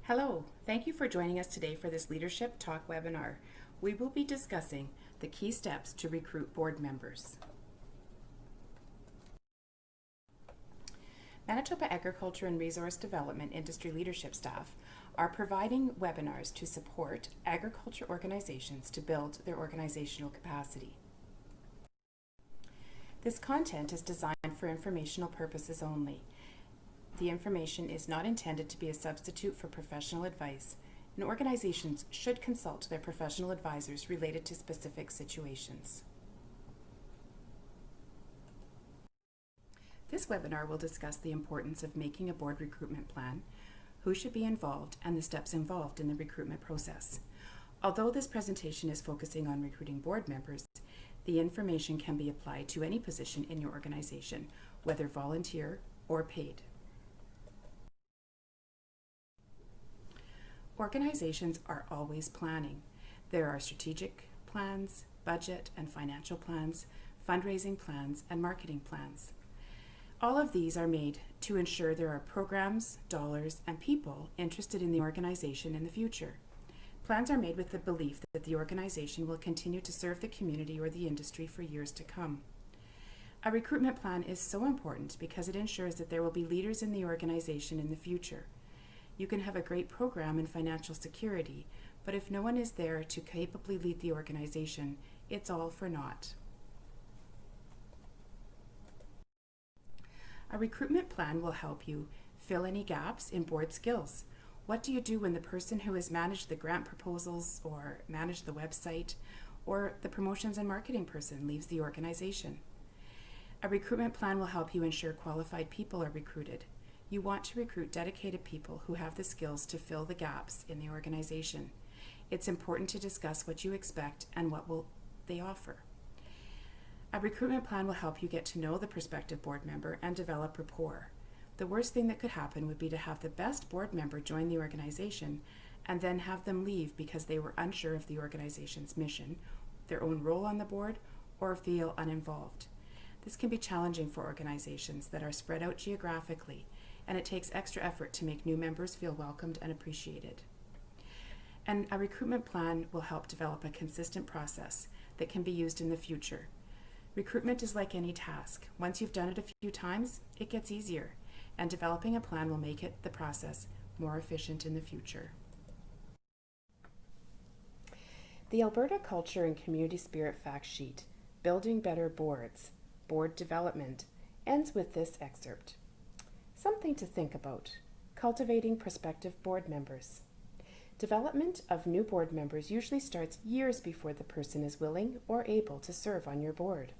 Hello, thank you for joining us today for this Leadership Talk webinar. We will be discussing the key steps to recruit board members. Manitoba Agriculture and Resource Development industry leadership staff are providing webinars to support agriculture organizations to build their organizational capacity. This content is designed for informational purposes only. The information is not intended to be a substitute for professional advice, and organizations should consult their professional advisors related to specific situations. This webinar will discuss the importance of making a board recruitment plan, who should be involved, and the steps involved in the recruitment process. Although this presentation is focusing on recruiting board members, the information can be applied to any position in your organization, whether volunteer or paid. Organizations are always planning. There are strategic plans, budget and financial plans, fundraising plans, and marketing plans. All of these are made to ensure there are programs, dollars, and people interested in the organization in the future. Plans are made with the belief that the organization will continue to serve the community or the industry for years to come. A recruitment plan is so important because it ensures that there will be leaders in the organization in the future. You can have a great program and financial security, but if no one is there to capably lead the organization, it's all for naught. A recruitment plan will help you fill any gaps in board skills. What do you do when the person who has managed the grant proposals or managed the website or the promotions and marketing person leaves the organization? A recruitment plan will help you ensure qualified people are recruited. You want to recruit dedicated people who have the skills to fill the gaps in the organization. It's important to discuss what you expect and what will they offer. A recruitment plan will help you get to know the prospective board member and develop rapport. The worst thing that could happen would be to have the best board member join the organization and then have them leave because they were unsure of the organization's mission, their own role on the board, or feel uninvolved. This can be challenging for organizations that are spread out geographically, and it takes extra effort to make new members feel welcomed and appreciated. And a recruitment plan will help develop a consistent process that can be used in the future. Recruitment is like any task. Once you've done it a few times, it gets easier, and developing a plan will make the process more efficient in the future. The Alberta Culture and Community Spirit Fact Sheet, Building Better Boards, Board Development, ends with this excerpt. Something to think about. Cultivating prospective board members. Development of new board members usually starts years before the person is willing or able to serve on your board.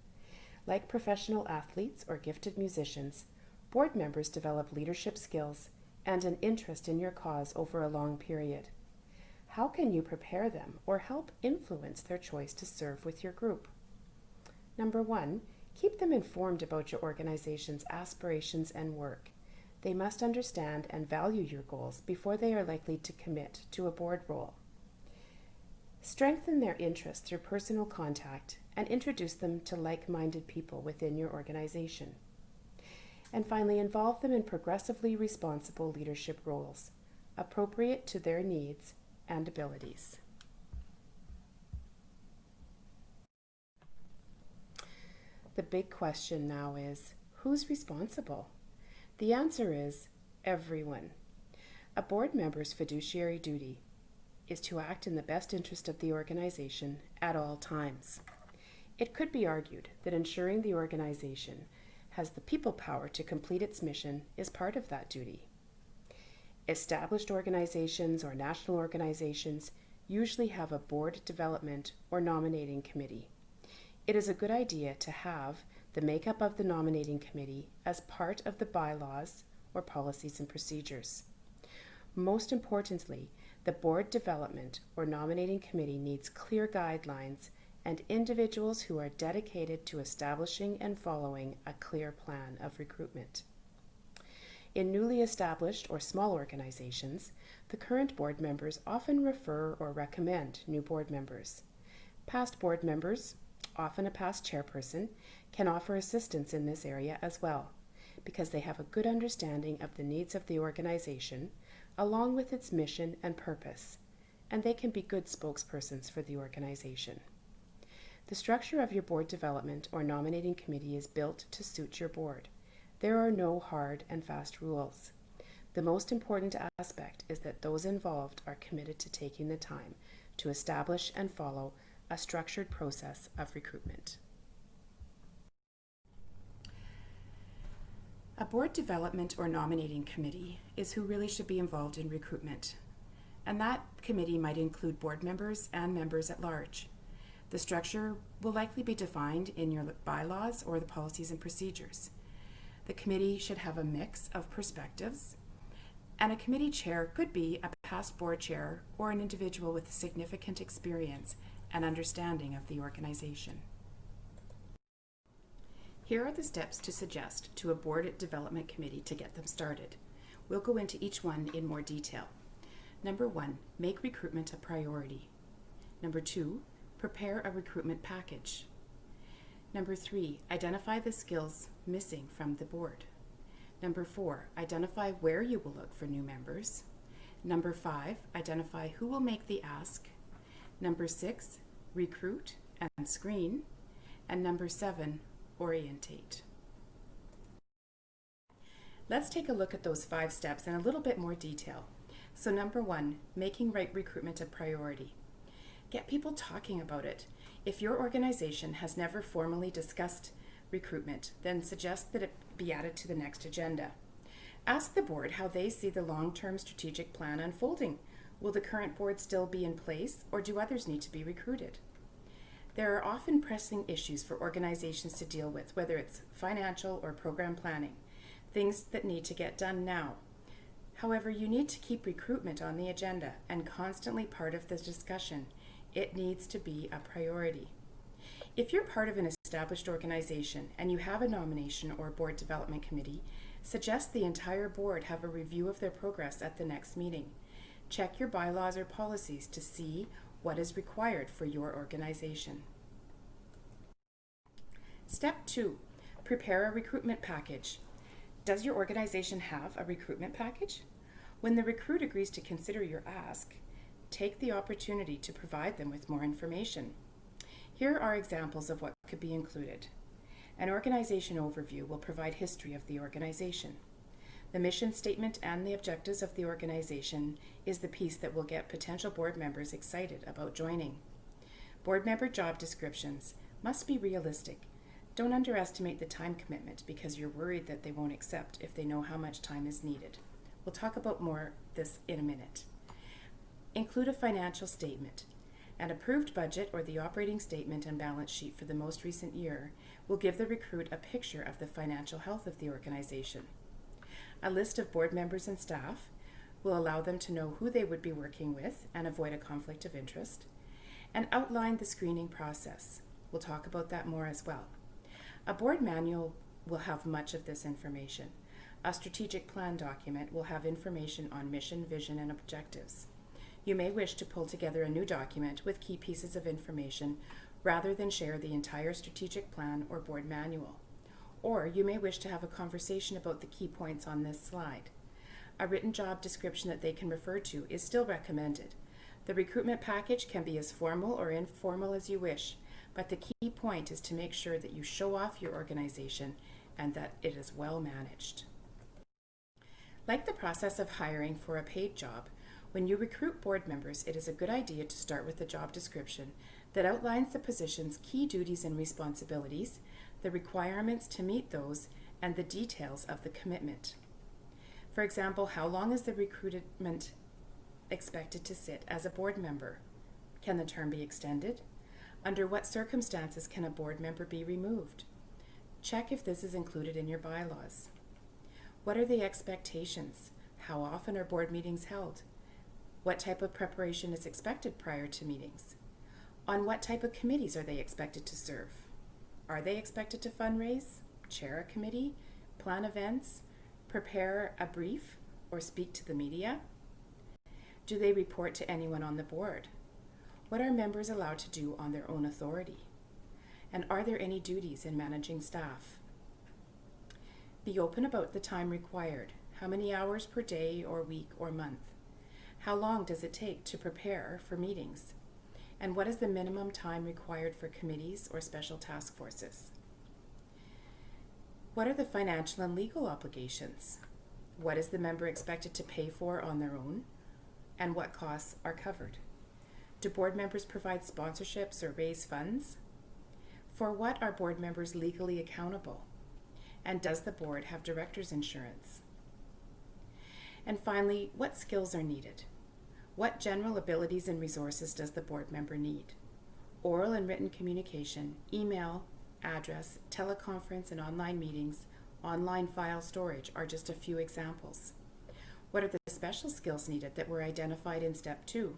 Like professional athletes or gifted musicians, board members develop leadership skills and an interest in your cause over a long period. How can you prepare them or help influence their choice to serve with your group? Number 1, keep them informed about your organization's aspirations and work. They must understand and value your goals before they are likely to commit to a board role. Strengthen their interest through personal contact and introduce them to like-minded people within your organization. And finally, involve them in progressively responsible leadership roles, appropriate to their needs and abilities. The big question now is, who's responsible? The answer is everyone. A board member's fiduciary duty is to act in the best interest of the organization at all times. It could be argued that ensuring the organization has the people power to complete its mission is part of that duty. Established organizations or national organizations usually have a board development or nominating committee. It is a good idea to have the makeup of the nominating committee as part of the bylaws or policies and procedures. Most importantly, the board development or nominating committee needs clear guidelines and individuals who are dedicated to establishing and following a clear plan of recruitment. In newly established or small organizations, the current board members often refer or recommend new board members. Past board members, often a past chairperson, can offer assistance in this area as well, because they have a good understanding of the needs of the organization, along with its mission and purpose, and they can be good spokespersons for the organization. The structure of your board development or nominating committee is built to suit your board. There are no hard and fast rules. The most important aspect is that those involved are committed to taking the time to establish and follow a structured process of recruitment. A board development or nominating committee is who really should be involved in recruitment, and that committee might include board members and members at large. The structure will likely be defined in your bylaws or the policies and procedures. The committee should have a mix of perspectives, and a committee chair could be a past board chair or an individual with significant experience and understanding of the organization. Here are the steps to suggest to a board development committee to get them started. We'll go into each one in more detail. Number 1, make recruitment a priority. Number 2, prepare a recruitment package. Number 3, identify the skills missing from the board. Number 4, identify where you will look for new members. Number 5, identify who will make the ask. Number 6, recruit and screen. And number 7, orientate. Let's take a look at those 5 steps in a little bit more detail. So number 1, making recruitment a priority. Get people talking about it. If your organization has never formally discussed recruitment, then suggest that it be added to the next agenda. Ask the board how they see the long-term strategic plan unfolding. Will the current board still be in place, or do others need to be recruited? There are often pressing issues for organizations to deal with, whether it's financial or program planning, things that need to get done now. However, you need to keep recruitment on the agenda and constantly part of the discussion. It needs to be a priority. If you're part of an established organization and you have a nomination or board development committee, suggest the entire board have a review of their progress at the next meeting. Check your bylaws or policies to see what is required for your organization. Step 2, prepare a recruitment package. Does your organization have a recruitment package? When the recruit agrees to consider your ask, take the opportunity to provide them with more information. Here are examples of what could be included. An organization overview will provide history of the organization. The mission statement and the objectives of the organization is the piece that will get potential board members excited about joining. Board member job descriptions must be realistic. Don't underestimate the time commitment because you're worried that they won't accept if they know how much time is needed. We'll talk about more this in a minute. Include a financial statement. An approved budget or the operating statement and balance sheet for the most recent year will give the recruit a picture of the financial health of the organization. A list of board members and staff will allow them to know who they would be working with and avoid a conflict of interest, and outline the screening process. We'll talk about that more as well. A board manual will have much of this information. A strategic plan document will have information on mission, vision, and objectives. You may wish to pull together a new document with key pieces of information rather than share the entire strategic plan or board manual. Or you may wish to have a conversation about the key points on this slide. A written job description that they can refer to is still recommended. The recruitment package can be as formal or informal as you wish, but the key point is to make sure that you show off your organization and that it is well managed. Like the process of hiring for a paid job, when you recruit board members, it is a good idea to start with a job description that outlines the position's key duties and responsibilities, the requirements to meet those, and the details of the commitment. For example, how long is the recruitment expected to sit as a board member? Can the term be extended? Under what circumstances can a board member be removed? Check if this is included in your bylaws. What are the expectations? How often are board meetings held? What type of preparation is expected prior to meetings? On what type of committees are they expected to serve? Are they expected to fundraise, chair a committee, plan events, prepare a brief, or speak to the media? Do they report to anyone on the board? What are members allowed to do on their own authority? And are there any duties in managing staff? Be open about the time required. How many hours per day or week or month? How long does it take to prepare for meetings? And what is the minimum time required for committees or special task forces? What are the financial and legal obligations? What is the member expected to pay for on their own? And what costs are covered? Do board members provide sponsorships or raise funds? For what are board members legally accountable? And does the board have director's insurance? And finally, what skills are needed? What general abilities and resources does the board member need? Oral and written communication, email, address, teleconference and online meetings, online file storage are just a few examples. What are the special skills needed that were identified in step 2?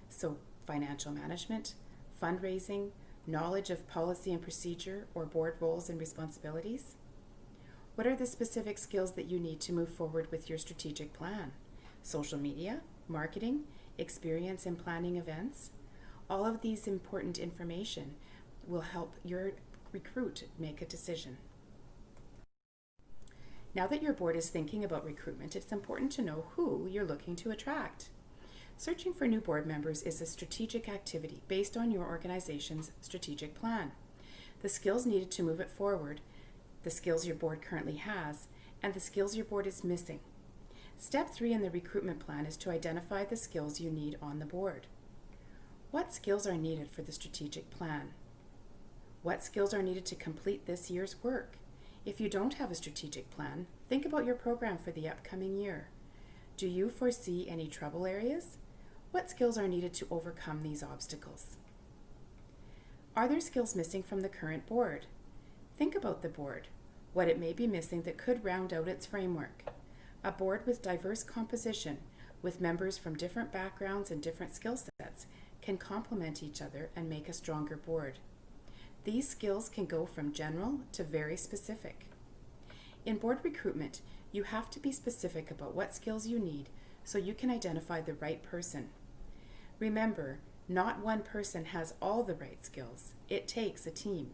So financial management, fundraising, knowledge of policy and procedure or board roles and responsibilities? What are the specific skills that you need to move forward with your strategic plan? Social media, marketing, experience in planning events? All of these important information will help your recruit make a decision. Now that your board is thinking about recruitment, it's important to know who you're looking to attract. Searching for new board members is a strategic activity based on your organization's strategic plan. The skills needed to move it forward, the skills your board currently has, and the skills your board is missing. Step 3 in the recruitment plan is to identify the skills you need on the board. What skills are needed for the strategic plan? What skills are needed to complete this year's work? If you don't have a strategic plan, think about your program for the upcoming year. Do you foresee any trouble areas? What skills are needed to overcome these obstacles? Are there skills missing from the current board? Think about the board, what it may be missing that could round out its framework. A board with diverse composition, with members from different backgrounds and different skill sets, can complement each other and make a stronger board. These skills can go from general to very specific. In board recruitment, you have to be specific about what skills you need so you can identify the right person. Remember, not one person has all the right skills. It takes a team.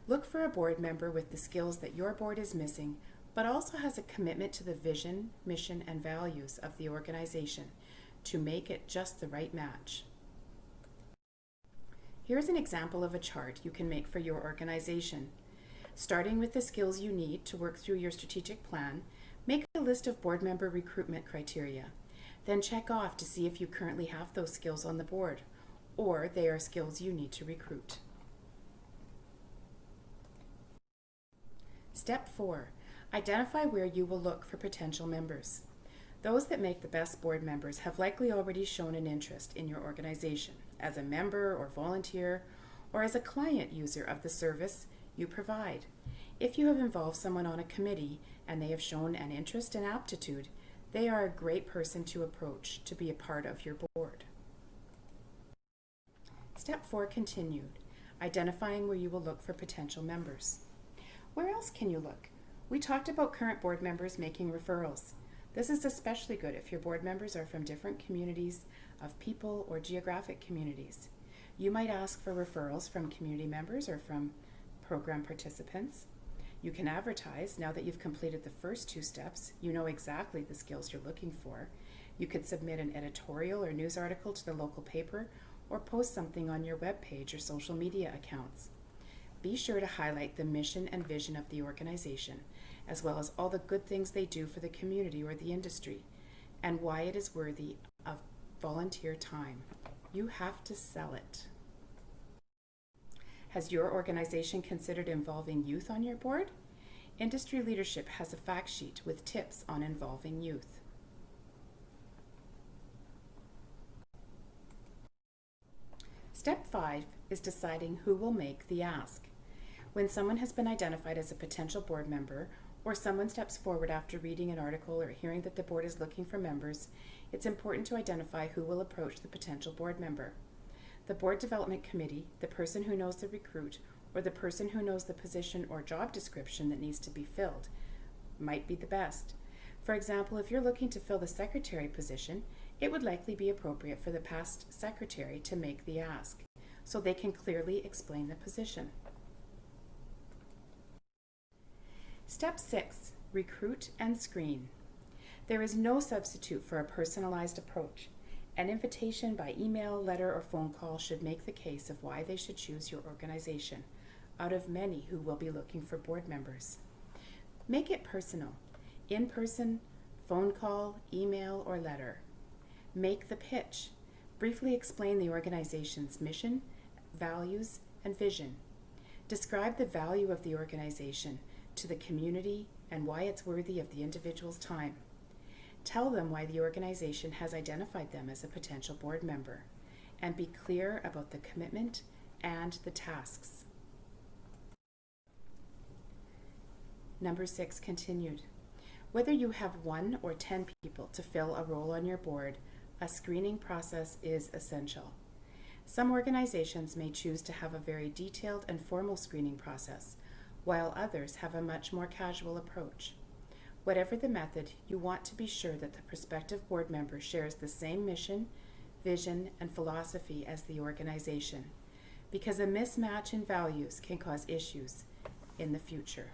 Look for a board member with the skills that your board is missing, but also has a commitment to the vision, mission, and values of the organization to make it just the right match. Here's an example of a chart you can make for your organization. Starting with the skills you need to work through your strategic plan, make a list of board member recruitment criteria. Then check off to see if you currently have those skills on the board, or they are skills you need to recruit. Step 4. Identify where you will look for potential members. Those that make the best board members have likely already shown an interest in your organization as a member or volunteer or as a client user of the service you provide. If you have involved someone on a committee and they have shown an interest and aptitude, they are a great person to approach to be a part of your board. Step 4 continued, identifying where you will look for potential members. Where else can you look? We talked about current board members making referrals. This is especially good if your board members are from different communities of people or geographic communities. You might ask for referrals from community members or from program participants. You can advertise. Now that you've completed the first 2 steps, you know exactly the skills you're looking for. You could submit an editorial or news article to the local paper or post something on your webpage or social media accounts. Be sure to highlight the mission and vision of the organization, as well as all the good things they do for the community or the industry, and why it is worthy of volunteer time. You have to sell it. Has your organization considered involving youth on your board? Industry Leadership has a fact sheet with tips on involving youth. Step 5 is deciding who will make the ask. When someone has been identified as a potential board member, or someone steps forward after reading an article or hearing that the board is looking for members, it's important to identify who will approach the potential board member. The board development committee, the person who knows the recruit, or the person who knows the position or job description that needs to be filled might be the best. For example, if you're looking to fill the secretary position, it would likely be appropriate for the past secretary to make the ask, so they can clearly explain the position. Step 6, recruit and screen. There is no substitute for a personalized approach. An invitation by email, letter, or phone call should make the case of why they should choose your organization out of many who will be looking for board members. Make it personal. In person, phone call, email, or letter. Make the pitch. Briefly explain the organization's mission, values, and vision. Describe the value of the organization to the community and why it's worthy of the individual's time. Tell them why the organization has identified them as a potential board member, and be clear about the commitment and the tasks. Number 6, continued. Whether you have 1 or 10 people to fill a role on your board, a screening process is essential. Some organizations may choose to have a very detailed and formal screening process, while others have a much more casual approach. Whatever the method, you want to be sure that the prospective board member shares the same mission, vision, and philosophy as the organization, because a mismatch in values can cause issues in the future.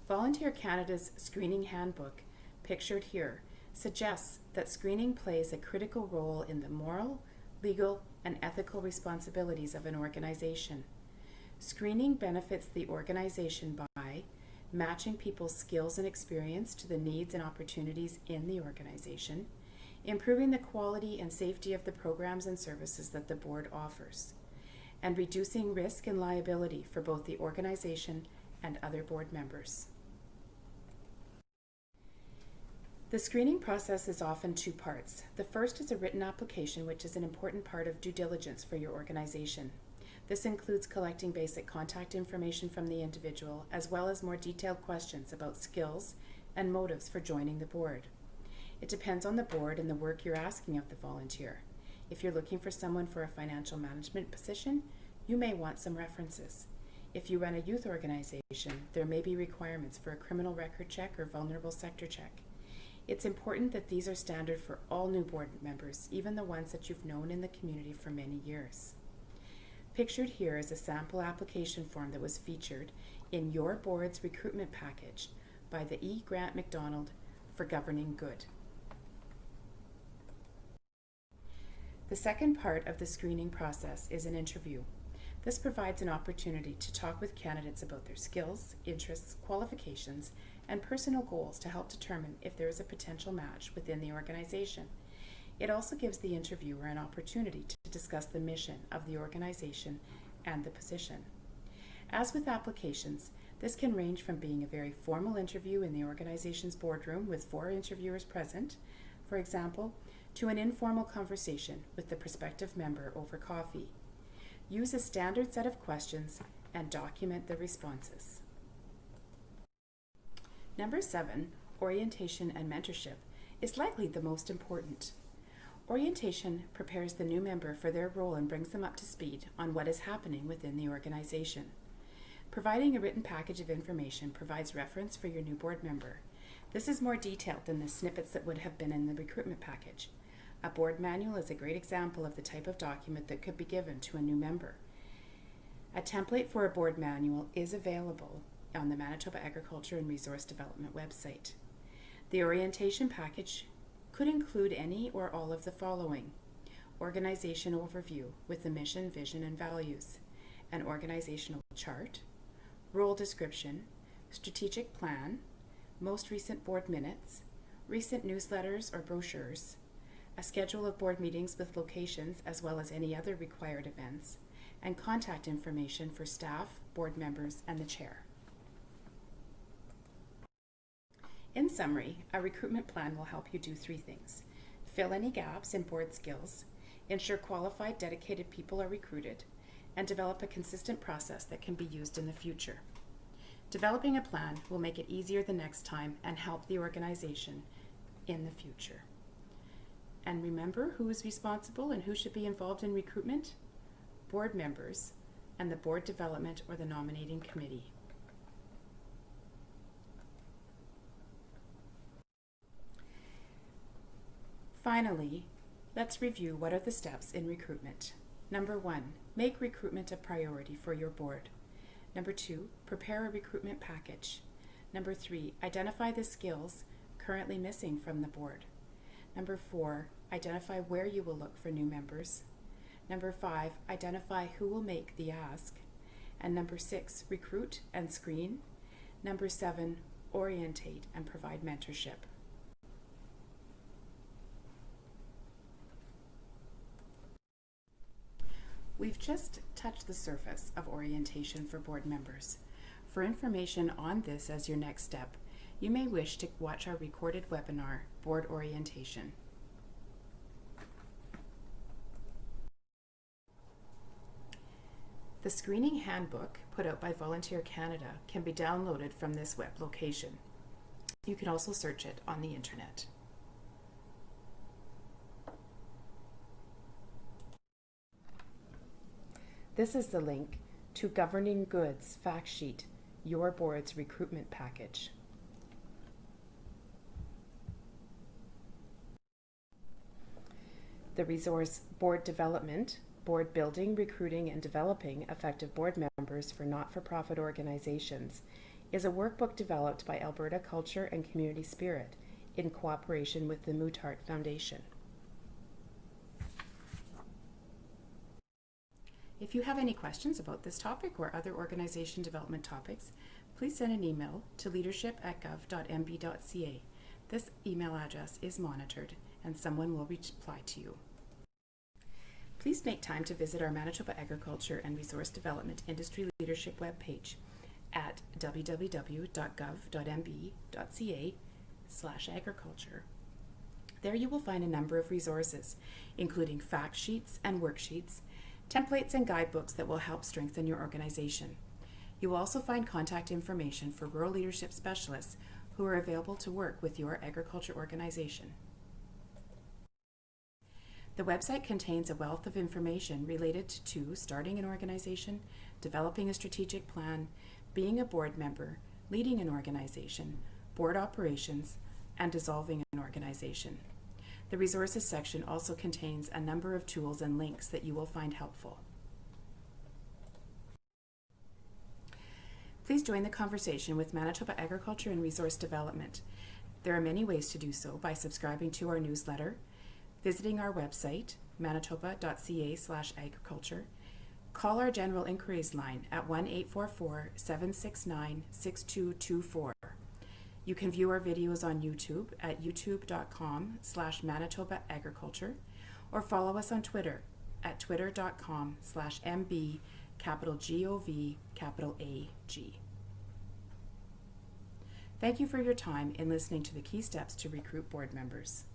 Volunteer Canada's Screening Handbook, pictured here, suggests that screening plays a critical role in the moral, legal, and ethical responsibilities of an organization. Screening benefits the organization by matching people's skills and experience to the needs and opportunities in the organization, improving the quality and safety of the programs and services that the board offers, and reducing risk and liability for both the organization and other board members. The screening process is often 2 parts. The first is a written application, which is an important part of due diligence for your organization. This includes collecting basic contact information from the individual, as well as more detailed questions about skills and motives for joining the board. It depends on the board and the work you're asking of the volunteer. If you're looking for someone for a financial management position, you may want some references. If you run a youth organization, there may be requirements for a criminal record check or vulnerable sector check. It's important that these are standard for all new board members, even the ones that you've known in the community for many years. Pictured here is a sample application form that was featured in your board's recruitment package by the E. Grant MacDonald for Governing Good. The second part of the screening process is an interview. This provides an opportunity to talk with candidates about their skills, interests, qualifications, and personal goals to help determine if there is a potential match within the organization. It also gives the interviewer an opportunity to discuss the mission of the organization and the position. As with applications, this can range from being a very formal interview in the organization's boardroom with 4 interviewers present, for example, to an informal conversation with the prospective member over coffee. Use a standard set of questions and document the responses. Number 7, orientation and mentorship, is likely the most important. Orientation prepares the new member for their role and brings them up to speed on what is happening within the organization. Providing a written package of information provides reference for your new board member. This is more detailed than the snippets that would have been in the recruitment package. A board manual is a great example of the type of document that could be given to a new member. A template for a board manual is available on the Manitoba Agriculture and Resource Development website. The orientation package could include any or all of the following: organization overview with the mission, vision, and values, an organizational chart, role description, strategic plan, most recent board minutes, recent newsletters or brochures, a schedule of board meetings with locations as well as any other required events, and contact information for staff, board members, and the chair. In summary, a recruitment plan will help you do 3 things: fill any gaps in board skills, ensure qualified, dedicated people are recruited, and develop a consistent process that can be used in the future. Developing a plan will make it easier the next time and help the organization in the future. And remember who is responsible and who should be involved in recruitment? Board members and the board development or the nominating committee. Finally, let's review what are the steps in recruitment. Number 1, make recruitment a priority for your board. Number 2, prepare a recruitment package. Number 3, identify the skills currently missing from the board. Number 4, identify where you will look for new members. Number 5, identify who will make the ask. And number 6, recruit and screen. Number 7, orientate and provide mentorship. We've just touched the surface of orientation for board members. For information on this as your next step, you may wish to watch our recorded webinar, Board Orientation. The screening handbook put out by Volunteer Canada can be downloaded from this web location. You can also search it on the internet. This is the link to Governing Goods Fact Sheet, your board's recruitment package. The resource Board Development, Board Building, Recruiting, and Developing Effective Board Members for Not-for-Profit Organizations is a workbook developed by Alberta Culture and Community Spirit in cooperation with the Muthart Foundation. If you have any questions about this topic or other organization development topics, please send an email to leadership@gov.mb.ca. This email address is monitored and someone will reply to you. Please make time to visit our Manitoba Agriculture and Resource Development Industry Leadership webpage at www.gov.mb.ca/agriculture. There you will find a number of resources, including fact sheets and worksheets, templates and guidebooks that will help strengthen your organization. You will also find contact information for rural leadership specialists who are available to work with your agriculture organization. The website contains a wealth of information related to starting an organization, developing a strategic plan, being a board member, leading an organization, board operations, and dissolving an organization. The resources section also contains a number of tools and links that you will find helpful. Please join the conversation with Manitoba Agriculture and Resource Development. There are many ways to do so by subscribing to our newsletter, visiting our website, manitoba.ca/agriculture, call our general inquiries line at 1-844-769-6224. You can view our videos on YouTube at youtube.com/Manitoba Agriculture or follow us on Twitter at twitter.com/MB GOV.AG. Thank you for your time in listening to the key steps to recruit board members.